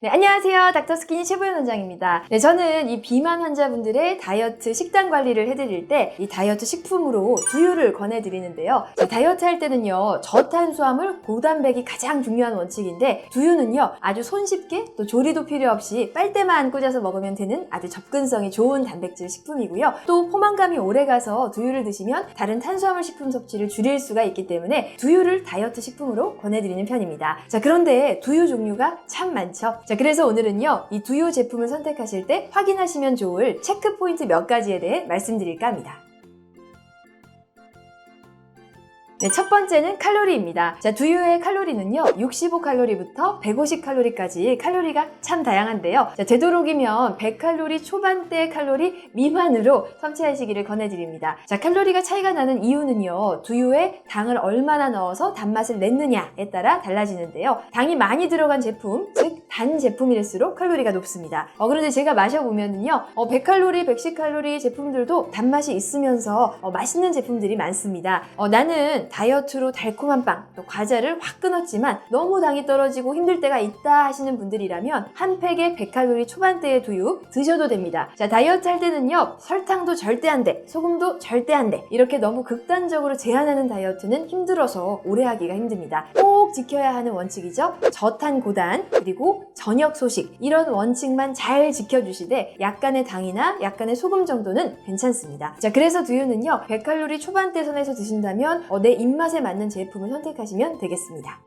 네, 안녕하세요. 닥터스키니 최보연 원장입니다. 네, 저는 이 비만 환자분들의 다이어트 식단 관리를 해드릴 때 이 다이어트 식품으로 두유를 권해드리는데요. 자, 다이어트 할 때는요, 저탄수화물, 고단백이 가장 중요한 원칙인데 두유는요, 아주 손쉽게 또 조리도 필요 없이 빨대만 꽂아서 먹으면 되는 아주 접근성이 좋은 단백질 식품이고요. 또 포만감이 오래가서 두유를 드시면 다른 탄수화물 식품 섭취를 줄일 수가 있기 때문에 두유를 다이어트 식품으로 권해드리는 편입니다. 자, 그런데 두유 종류가 참 많죠. 자, 그래서 오늘은요, 이 두유 제품을 선택하실 때 확인하시면 좋을 체크 포인트 몇 가지에 대해 말씀드릴까 합니다. 네, 첫 번째는 칼로리입니다. 자, 두유의 칼로리는요, 65칼로리부터 150칼로리까지 칼로리가 참 다양한데요. 자, 되도록이면 100칼로리 초반대 칼로리 미만으로 섭취하시기를 권해드립니다. 자, 칼로리가 차이가 나는 이유는요, 두유에 당을 얼마나 넣어서 단맛을 냈느냐에 따라 달라지는데요. 당이 많이 들어간 제품, 즉 단 제품일수록 칼로리가 높습니다. 그런데 제가 마셔보면요, 100칼로리, 110칼로리 제품들도 단맛이 있으면서 맛있는 제품들이 많습니다. 나는 다이어트로 달콤한 빵, 또 과자를 확 끊었지만 너무 당이 떨어지고 힘들 때가 있다 하시는 분들이라면 한 팩에 100칼로리 초반대의 두유 드셔도 됩니다. 자, 다이어트 할 때는요, 설탕도 절대 안 돼, 소금도 절대 안 돼, 이렇게 너무 극단적으로 제한하는 다이어트는 힘들어서 오래 하기가 힘듭니다. 꼭 지켜야 하는 원칙이죠. 저탄 고단, 그리고 저녁 소식, 이런 원칙만 잘 지켜주시되 약간의 당이나 약간의 소금 정도는 괜찮습니다. 자, 그래서 두유는요, 100칼로리 초반대 선에서 드신다면 내 입맛에 맞는 제품을 선택하시면 되겠습니다.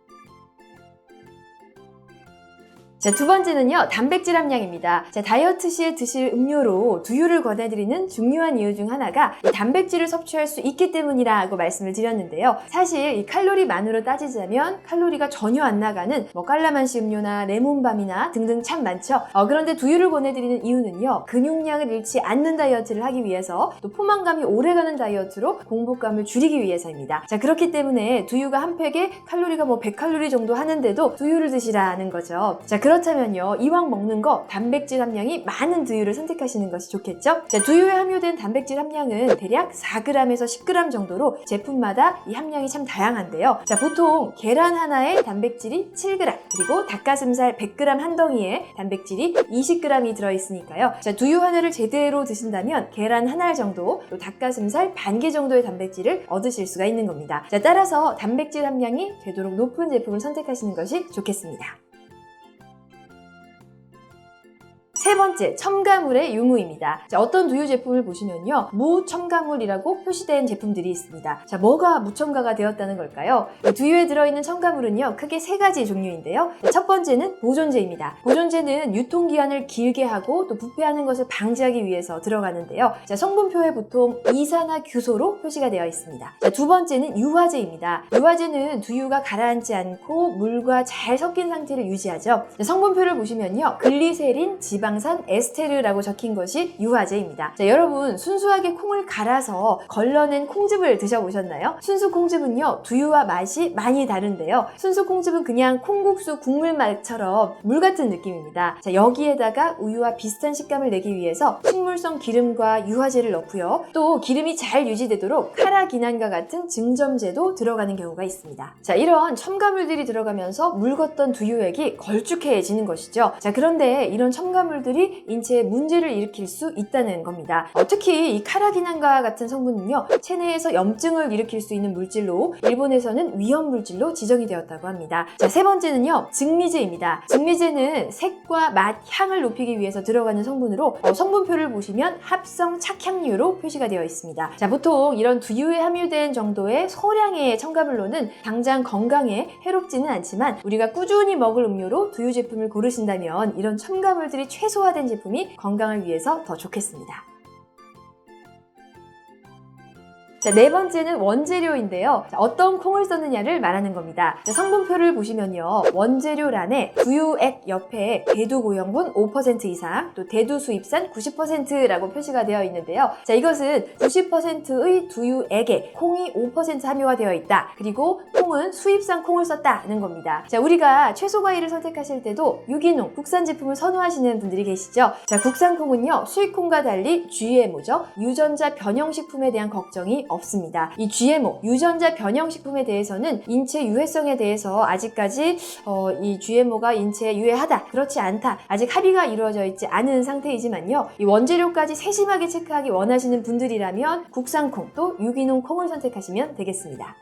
자, 두 번째는요, 단백질 함량입니다. 자, 다이어트 시에 드실 음료로 두유를 권해드리는 중요한 이유 중 하나가 이 단백질을 섭취할 수 있기 때문이라고 말씀을 드렸는데요. 사실 이 칼로리만으로 따지자면 칼로리가 전혀 안 나가는 깔라만시 음료나 레몬밤이나 등등 참 많죠. 그런데 두유를 권해드리는 이유는요, 근육량을 잃지 않는 다이어트를 하기 위해서, 또 포만감이 오래가는 다이어트로 공복감을 줄이기 위해서입니다. 자, 그렇기 때문에 두유가 한 팩에 칼로리가 100칼로리 정도 하는데도 두유를 드시라는 거죠. 자, 그렇다면요, 이왕 먹는 거 단백질 함량이 많은 두유를 선택하시는 것이 좋겠죠? 자, 두유에 함유된 단백질 함량은 대략 4g에서 10g 정도로 제품마다 이 함량이 참 다양한데요. 자, 보통 계란 하나에 단백질이 7g, 그리고 닭가슴살 100g 한 덩이에 단백질이 20g이 들어있으니까요. 자, 두유 하나를 제대로 드신다면 계란 한 알 정도, 또 닭가슴살 반 개 정도의 단백질을 얻으실 수가 있는 겁니다. 자, 따라서 단백질 함량이 되도록 높은 제품을 선택하시는 것이 좋겠습니다. 세 번째, 첨가물의 유무입니다. 자, 어떤 두유 제품을 보시면요, 무첨가물이라고 표시된 제품들이 있습니다. 자, 뭐가 무첨가가 되었다는 걸까요? 두유에 들어있는 첨가물은요, 크게 세 가지 종류인데요. 첫 번째는 보존제입니다. 보존제는 유통기한을 길게 하고 또 부패하는 것을 방지하기 위해서 들어가는데요. 자, 성분표에 보통 이산화규소로 표시가 되어 있습니다. 자, 두 번째는 유화제입니다. 유화제는 두유가 가라앉지 않고 물과 잘 섞인 상태를 유지하죠. 자, 성분표를 보시면요, 글리세린, 지방산, 에스테르라고 적힌 것이 유화제입니다. 자, 여러분, 순수하게 콩을 갈아서 걸러낸 콩즙을 드셔보셨나요? 순수 콩즙은요, 두유와 맛이 많이 다른데요. 순수 콩즙은 그냥 콩국수 국물 맛처럼 물 같은 느낌입니다. 자, 여기에다가 우유와 비슷한 식감을 내기 위해서 식물성 기름과 유화제를 넣고요. 또 기름이 잘 유지되도록 카라기난과 같은 증점제도 들어가는 경우가 있습니다. 자, 이런 첨가물들이 들어가면서 묽었던 두유액이 걸쭉해지는 것이죠. 자, 그런데 이런 첨가물들이 인체에 문제를 일으킬 수 있다는 겁니다. 특히 이 카라기난과 같은 성분은요, 체내에서 염증을 일으킬 수 있는 물질로 일본에서는 위험 물질로 지정이 되었다고 합니다. 자, 세 번째는요, 증미제입니다. 증미제는 색과 맛, 향을 높이기 위해서 들어가는 성분으로 성분표를 보시면 합성 착향류로 표시가 되어 있습니다. 자, 보통 이런 두유에 함유된 정도의 소량의 첨가물로는 당장 건강에 해롭지는 않지만 우리가 꾸준히 먹을 음료로 두유 제품을 고르신다면 이런 첨가물들이 최소화된 제품이 건강을 위해서 더 좋겠습니다. 자, 네 번째는 원재료인데요. 자, 어떤 콩을 썼느냐를 말하는 겁니다. 자, 성분표를 보시면요, 원재료란에 두유액 옆에 대두 고형분 5% 이상, 또 대두 수입산 90%라고 표시가 되어 있는데요. 자, 이것은 90%의 두유액에 콩이 5% 함유가 되어 있다. 그리고 콩은 수입산 콩을 썼다는 겁니다. 자, 우리가 채소 과일을 선택하실 때도 유기농, 국산 제품을 선호하시는 분들이 계시죠? 자, 국산 콩은요, 수입 콩과 달리 GMO죠. 유전자 변형 식품에 대한 걱정이 없습니다. 이 GMO, 유전자 변형식품에 대해서는 인체 유해성에 대해서 아직까지 이 GMO가 인체에 유해하다, 그렇지 않다, 아직 합의가 이루어져 있지 않은 상태이지만요. 이 원재료까지 세심하게 체크하기 원하시는 분들이라면 국산콩 또 유기농 콩을 선택하시면 되겠습니다.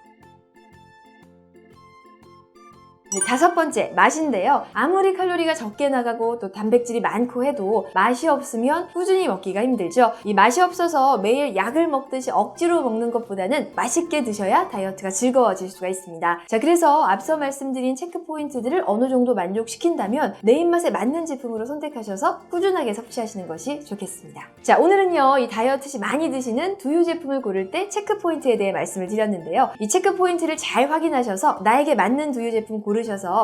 네, 5번째, 맛인데요. 아무리 칼로리가 적게 나가고 또 단백질이 많고 해도 맛이 없으면 꾸준히 먹기가 힘들죠. 이 맛이 없어서 매일 약을 먹듯이 억지로 먹는 것보다는 맛있게 드셔야 다이어트가 즐거워질 수가 있습니다. 자, 그래서 앞서 말씀드린 체크 포인트들을 어느 정도 만족시킨다면 내 입맛에 맞는 제품으로 선택하셔서 꾸준하게 섭취하시는 것이 좋겠습니다. 자, 오늘은요, 이 다이어트 시 많이 드시는 두유 제품을 고를 때 체크 포인트에 대해 말씀을 드렸는데요. 이 체크 포인트를 잘 확인하셔서 나에게 맞는 두유 제품 고르셔서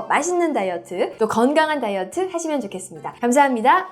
맛있는 다이어트, 또 건강한 다이어트 하시면 좋겠습니다. 감사합니다.